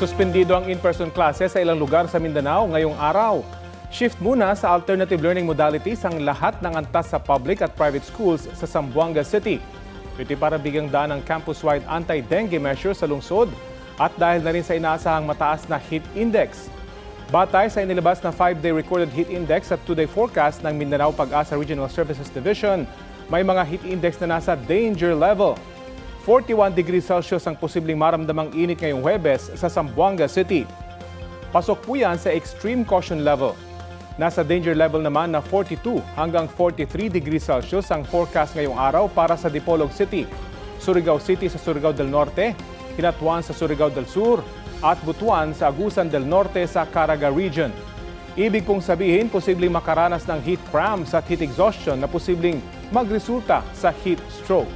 Suspendido ang in-person classes sa ilang lugar sa Mindanao ngayong araw. Shift muna sa alternative learning modalities ang lahat ng antas sa public at private schools sa Zamboanga City. Ito para bigyang daan ang campus-wide anti-dengue measures sa lungsod at dahil na rin sa inaasahang mataas na heat index. Batay sa inilabas na 5-day recorded heat index at 2-day forecast ng Mindanao Pag-asa Regional Services Division, may mga heat index na nasa danger level. 41 degrees Celsius ang posibleng maramdamang init ngayong Huwebes sa Zamboanga City. Pasok po yan sa extreme caution level. Nasa danger level naman na 42 hanggang 43 degrees Celsius ang forecast ngayong araw para sa Dipolog City, Surigao City sa Surigao del Norte, Hinatuan sa Surigao del Sur, at Butuan sa Agusan del Norte sa Caraga Region. Ibig pong sabihin, posibleng makaranas ng heat cramps at heat exhaustion na posibleng magresulta sa heat stroke.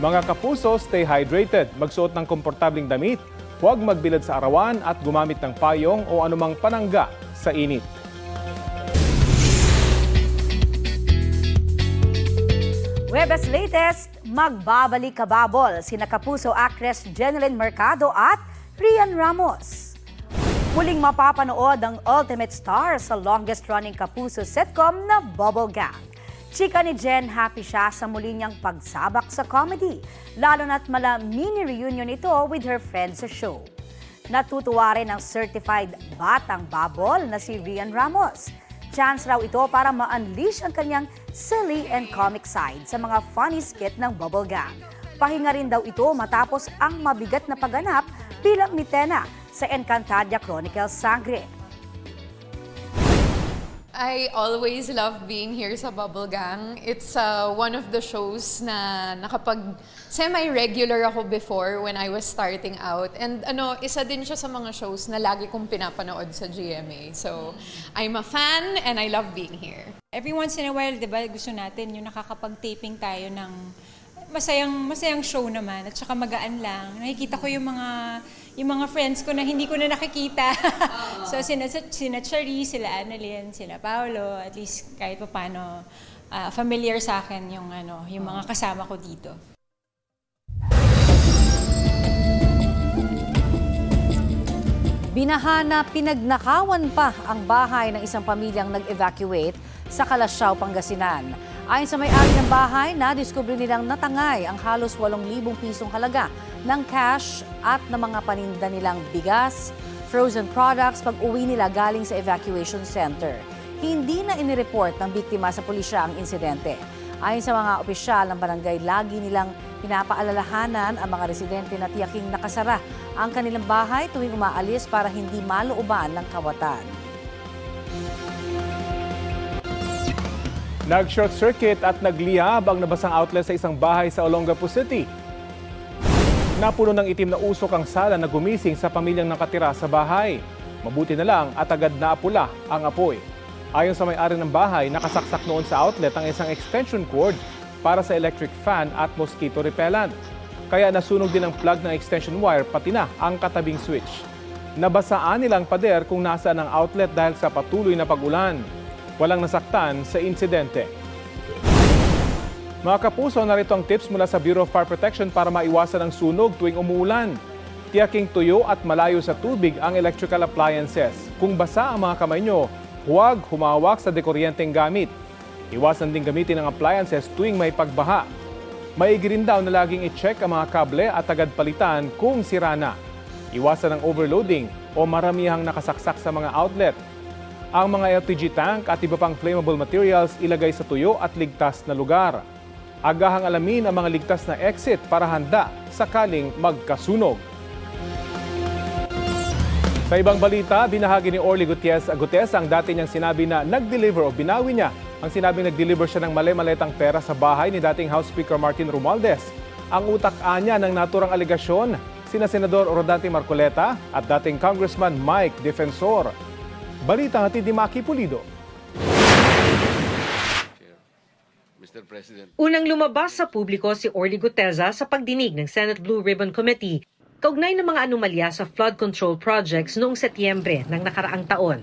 Mga kapuso, stay hydrated, magsuot ng komportabling damit, huwag magbilad sa arawan at gumamit ng payong o anumang panangga sa init. Huwebes latest, magbabalik kababol sina Kapuso actress Jeneline Mercado at Rian Ramos. Muling mapapanood ang ultimate star sa longest-running Kapuso sitcom na Bubble Gang. Chika ni Jen, happy siya sa muli niyang pagsabak sa comedy, lalo na't mala mini-reunion ito with her friends sa show. Natutuwa rin ang certified batang babol na si Rian Ramos. Chance raw ito para ma-unleash ang kanyang silly and comic side sa mga funny skit ng Bubble Gang. Pahinga rin daw ito matapos ang mabigat na pagganap bilang Mitena sa Encantadia Chronicles Sangre. I always love being here sa Bubble Gang. It's one of the shows na nakapag semi-regular ako before when I was starting out. And isa din siya sa mga shows na lagi kong pinapanood sa GMA. So, I'm a fan and I love being here. Every once in a while, di ba, gusto natin yung nakakapag-taping tayo ng masayang show naman at saka magaan lang. Nakikita ko yung mga friends ko na hindi ko na nakikita. So sina Cherie, sila Annalyn, sila Paolo, at least kahit paano familiar sa akin yung mga kasama ko dito. Binahana, pinagnakawan pa ang bahay ng isang pamilyang nag-evacuate sa Calasiao, Pangasinan. Ayon sa may-ari ng bahay, nadiskubre nilang natangay ang halos 8,000 pisong halaga ng cash at ng mga paninda nilang bigas, frozen products pag-uwi nila galing sa evacuation center. Hindi na inireport ng biktima sa pulisya ang insidente. Ayon sa mga opisyal ng barangay, lagi nilang pinapaalalahanan ang mga residente na tiyaking nakasara ang kanilang bahay tuwing umaalis para hindi malooban ng kawatan. Nag-short circuit at nagliyab ang nabasang outlet sa isang bahay sa Olongapo City. Napuno ng itim na usok ang sala na gumising sa pamilyang nakatira sa bahay. Mabuti na lang at agad naapula ang apoy. Ayon sa may-ari ng bahay, nakasaksak noon sa outlet ang isang extension cord para sa electric fan at mosquito repellent. Kaya nasunog din ang plug ng extension wire pati na ang katabing switch. Nabasaan nilang pader kung nasaan ang outlet dahil sa patuloy na pag-ulan. Walang nasaktan sa insidente. Mga kapuso, narito ang tips mula sa Bureau of Fire Protection para maiwasan ang sunog tuwing umuulan. Tiyaking tuyo at malayo sa tubig ang electrical appliances. Kung basa ang mga kamay nyo, huwag humawak sa dekuryenteng gamit. Iwasan din gamitin ang appliances tuwing may pagbaha. Maigi rin daw na laging i-check ang mga kable at agad palitan kung sira na. Iwasan ang overloading o maramihang nakasaksak sa mga outlet. Ang mga LPG tank at iba pang flammable materials ilagay sa tuyo at ligtas na lugar. Agahang alamin ang mga ligtas na exit para handa sakaling magkasunog. Sa ibang balita, binahagi ni Orly Gutierrez ang dati niyang sinabi na nag-deliver o binawi niya ang sinabing nag-deliver siya ng mali-maletang pera sa bahay ni dating House Speaker Martin Romualdez. Ang utak-anya ng naturang aligasyon, sina Senador Rodante Marcoleta at dating Congressman Mike Defensor. Balita hatid ni Maki Pulido. Mr. President. Unang lumabas sa publiko si Orly Guteza sa pagdinig ng Senate Blue Ribbon Committee kaugnay ng mga anomalya sa flood control projects noong Setyembre ng nakaraang taon.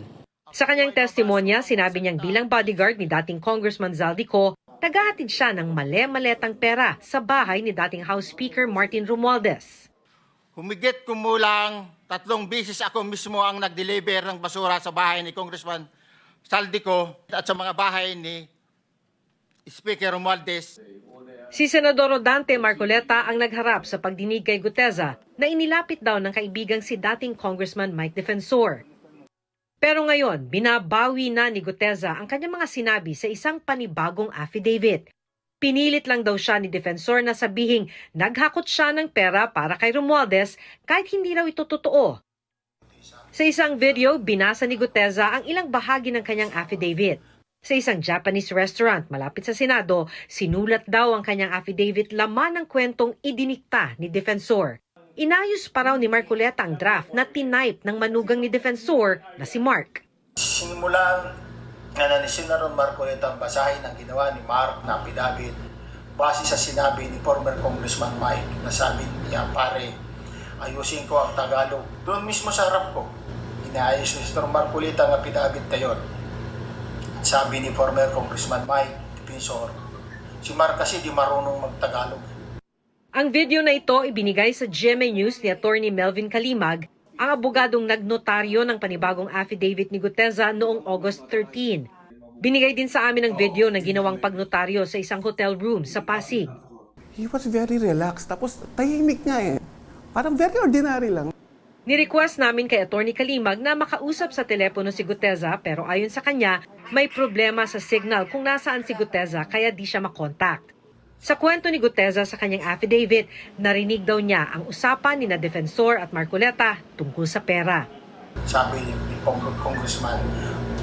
Sa kanyang testimonya, sinabi niyang bilang bodyguard ni dating Congressman Zaldico, naghahatid siya ng male-maletang pera sa bahay ni dating House Speaker Martin Romualdez. Humigit kumulang 3 beses ako mismo ang nag-deliver ng basura sa bahay ni Congressman Saldico at sa mga bahay ni Speaker Romualdez. Si Senador Rodante Marcoleta ang nagharap sa pagdinig kay Guteza na inilapit daw ng kaibigang si dating Congressman Mike Defensor. Pero ngayon, binabawi na ni Guteza ang kanyang mga sinabi sa isang panibagong affidavit. Pinilit lang daw siya ni Defensor na sabihing naghakot siya ng pera para kay Romualdez kahit hindi raw ito totoo. Sa isang video, binasa ni Guteza ang ilang bahagi ng kanyang affidavit. Sa isang Japanese restaurant malapit sa Senado, sinulat daw ang kanyang affidavit laman ng kwentong idinikta ni Defensor. Inayos pa raw ni Marcoleta ang draft na tinype ng manugang ni Defensor na si Mark. Simulan na ni Senator Marcoleta ang basahin ang ginawa ni Mark na affidavit base sa sinabi ni former Congressman Mike na sabi niya, pare, ayusin ko ang Tagalog. Doon mismo sa harap ko, inaayos ni Senator Marcoleta ang affidavit na yun. Sabi ni former Congressman Mike Defensor, si Mark kasi di marunong mag-Tagalog. Ang video na ito ibinigay sa GMA News ni Attorney Melvin Kalimag, ang abogadong nagnotaryo ng panibagong affidavit ni Guteza noong August 13. Binigay din sa amin ang video na ginawang pagnotaryo sa isang hotel room sa Pasig. He was very relaxed. Tapos tahimik nga eh. Parang very ordinary lang. Ni-request namin kay Attorney Kalimag na makausap sa telepono si Guteza pero ayon sa kanya, may problema sa signal kung nasaan si Guteza kaya di siya makontak. Sa kwento ni Guteza sa kanyang affidavit, narinig daw niya ang usapan ni na Defensor at Marcoleta tungkol sa pera. Sabi ni Congressman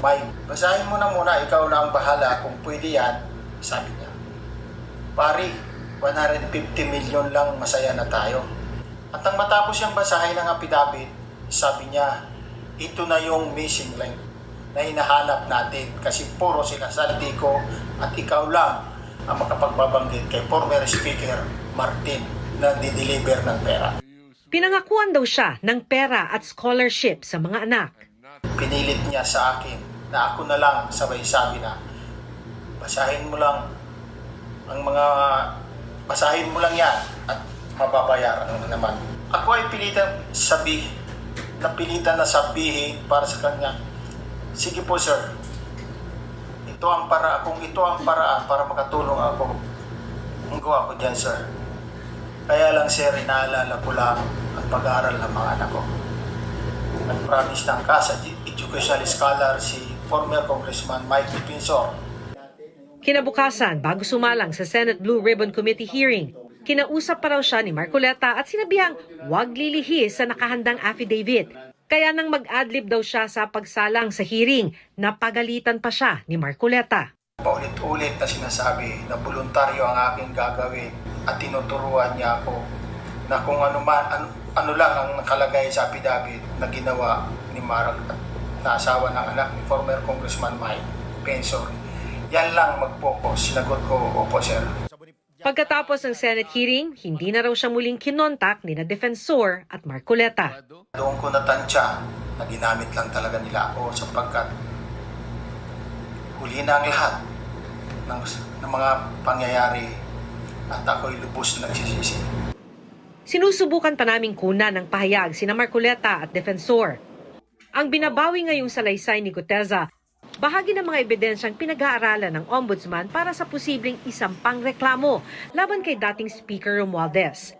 Mike, basahin mo na muna, ikaw na ang bahala kung pwede yan, sabi niya. Pari, 150 million lang, masaya na tayo. At nang matapos siyang basahin ng affidavit, sabi niya, ito na yung missing link na hinahanap natin kasi puro sila Saldico at ikaw lang ang makapagbabanggit kay former Speaker Martin na di-deliver ng pera. Pinangakuan daw siya ng pera at scholarship sa mga anak. Pinilit niya sa akin na ako na lang sabay sabi na basahin mo lang yan at mababayaran mo naman. Ako ay pilitan na sabihin para sa kanya, sige po sir, kung ito ang paraan para makatulong ako, ang gawa ko dyan sir. Kaya lang sir, inaalala ko lang ang pag-aaral ng mga anak ko. Nag-promise ng CASA educational scholar si former Congressman Mike Defensor. Kinabukasan, bago sumalang sa Senate Blue Ribbon Committee hearing, kinausap pa raw siya ni Marcoleta at sinabihang huwag lilihis sa nakahandang affidavit. Kaya nang mag-adlib daw siya sa pagsalang sa hearing, napagalitan pa siya ni Marcoleta. Paulit-ulit na sinasabi na voluntaryo ang aking gagawin at tinuturuan niya ako na kung ano lang ang nakalagay sa affidavit na ginawa ni Mark na asawa ng anak ni former Congressman Mike Defensor. Yan lang mag-focus. Sinagot ko, opo sir. Pagkatapos ng Senate hearing, hindi na raw siya muling kinontak ni na Defensor at Marcoleta. Doon ko natansya na ginamit lang talaga nila ako sapagkat huli na ang lahat ng mga pangyayari at ako'y lubos na nagsisisi. Sinusubukan pa naming kunan ng pahayag sina Marcoleta at Defensor. Ang binabawi ngayong salaysay ni Guteza, bahagi ng mga ebidensyang pinag-aaralan ng Ombudsman para sa posibleng isampang reklamo laban kay dating Speaker Romualdez.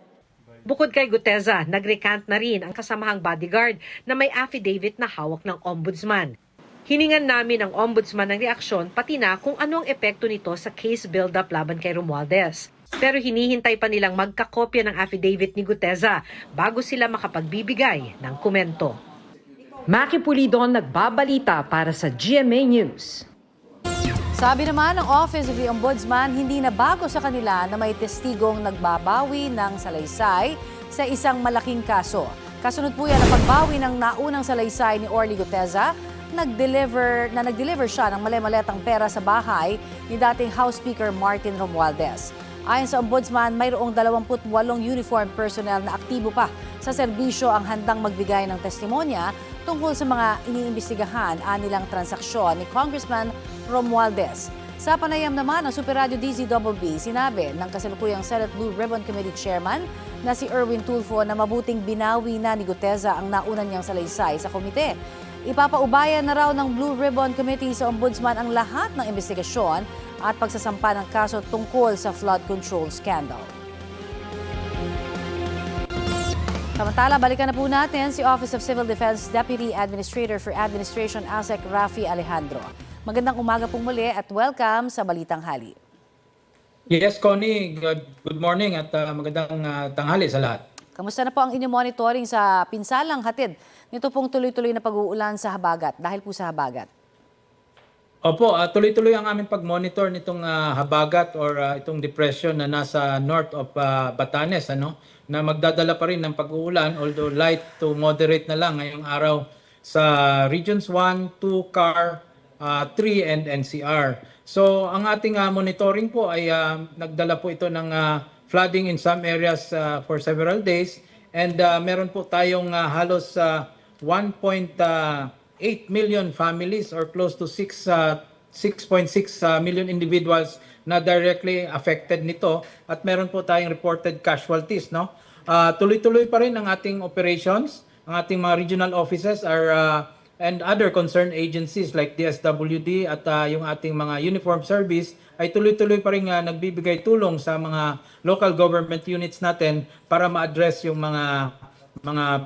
Bukod kay Guteza, nag-recant na rin ang kasamahang bodyguard na may affidavit na hawak ng Ombudsman. Hiningan namin ang Ombudsman ng reaksyon pati na kung ano ang epekto nito sa case build-up laban kay Romualdez. Pero hinihintay pa nilang magkakopya ng affidavit ni Guteza bago sila makapagbibigay ng komento. Maki Pulidon nagbabalita para sa GMA News. Sabi naman ng Office of the Ombudsman, hindi na bago sa kanila na may testigong nagbabawi ng salaysay sa isang malaking kaso. Kasunod po yan ang pagbawi ng naunang salaysay ni Orly Guteza, nag-deliver siya ng mali-maletang pera sa bahay ni dating House Speaker Martin Romualdez. Ayon sa Ombudsman, mayroong 28 uniformed personnel na aktibo pa sa serbisyo ang handang magbigay ng testimonya tungkol sa mga iniimbestigahan anilang transaksyon ni Congressman Romualdez. Sa panayam naman ng Super Radio DZBB, sinabi ng kasalukuyang Senate Blue Ribbon Committee Chairman na si Erwin Tulfo na mabuting binawi na ni Guteza ang nauna niyang salaysay sa komite. Ipapaubayan na raw ng Blue Ribbon Committee sa Ombudsman ang lahat ng investigasyon at pagsasampa ng kaso tungkol sa flood control scandal. Samantala, balikan na po natin si Office of Civil Defense Deputy Administrator for Administration ASEC Rafi Alejandro. Magandang umaga pong muli at welcome sa Balitang Hali. Yes, Connie. Good morning at magandang tanghali sa lahat. Kamusta na po ang inyong monitoring sa pinsalang hatid nito pong tuloy-tuloy na pag-uulan sa habagat dahil po sa habagat? Opo, tuloy-tuloy ang aming pag-monitor nitong habagat or itong depression na nasa north of Batanes, na magdadala pa rin ng pag-uulan, although light to moderate na lang ngayong araw sa Regions 1, 2, CAR, 3 and NCR. So ang ating monitoring po ay nagdala po ito ng flooding in some areas for several days, and meron po tayong halos 1.8 million families or close to 6.6 million individuals na directly affected nito, at meron po tayong reported casualties. Tuloy-tuloy pa rin ang ating operations. Ang ating mga regional offices and other concerned agencies like DSWD at yung ating mga uniform service ay tuloy-tuloy pa rin nagbibigay tulong sa mga local government units natin para ma-address yung mga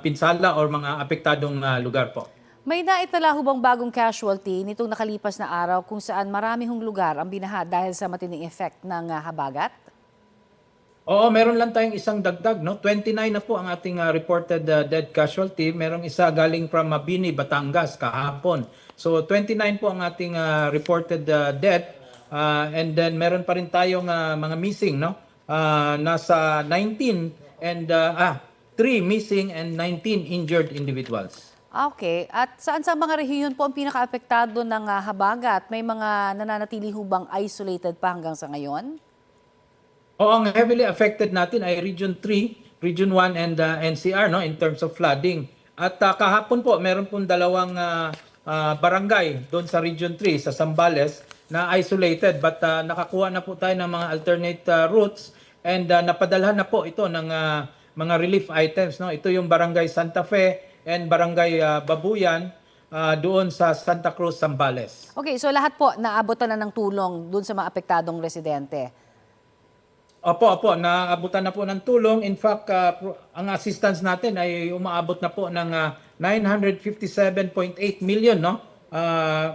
pinsala or mga apektadong lugar po. May naitala ho bang bagong casualty nitong nakalipas na araw kung saan marami hong lugar ang binaha dahil sa matinding effect ng habagat? Oo, meron lang tayong isang dagdag. 29 na po ang ating reported dead casualty. Merong isa galing from Mabini, Batangas kahapon. So 29 po ang ating reported death. And then meron pa rin tayong mga missing. Nasa 19 and 3 missing and 19 injured individuals. Okay. At saan sa mga rehiyon po ang pinaka-apektado ng habagat? May mga nananatili ho bang isolated pa hanggang sa ngayon? Oo, ang heavily affected natin ay Region 3, Region 1 and NCR in terms of flooding. At kahapon po, meron pong dalawang barangay doon sa Region 3 sa Zambales na isolated, but nakakuha na po tayo ng mga alternate routes, and napadalhan na po ito ng mga relief items. Ito yung Barangay Santa Fe and Barangay Babuyan doon sa Santa Cruz, Zambales. Okay, so lahat po naabotan na ng tulong doon sa mga apektadong residente? Opo, naabutan na po ng tulong. In fact, ang assistance natin ay umaabot na po ng 957.8 million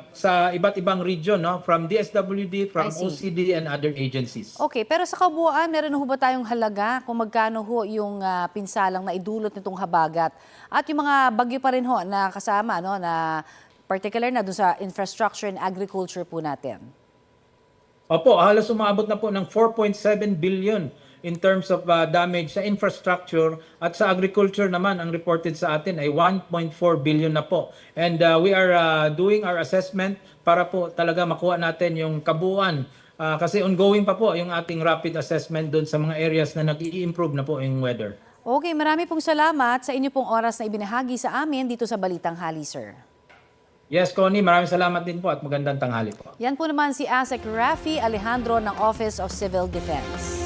sa iba't ibang region, from DSWD, from OCD and other agencies. Okay, pero sa kabuuan, meron ho ba tayong halaga kung magkano ho yung pinsalang na idulot nitong habagat? At yung mga bagyo pa rin ho na kasama, na particular na doon sa infrastructure and agriculture po natin? Opo, halos umaabot na po ng 4.7 billion in terms of damage sa infrastructure, at sa agriculture naman ang reported sa atin ay 1.4 billion na po. And we are doing our assessment para po talaga makuha natin yung kabuuan, kasi ongoing pa po yung ating rapid assessment doon sa mga areas na nag-i-improve na po yung weather. Okay, marami pong salamat sa inyo pong oras na ibinahagi sa amin dito sa Balitang Hali, sir. Yes, Connie, maraming salamat din po at magandang tanghali po. Yan po naman si ASEC Rafi Alejandro ng Office of Civil Defense.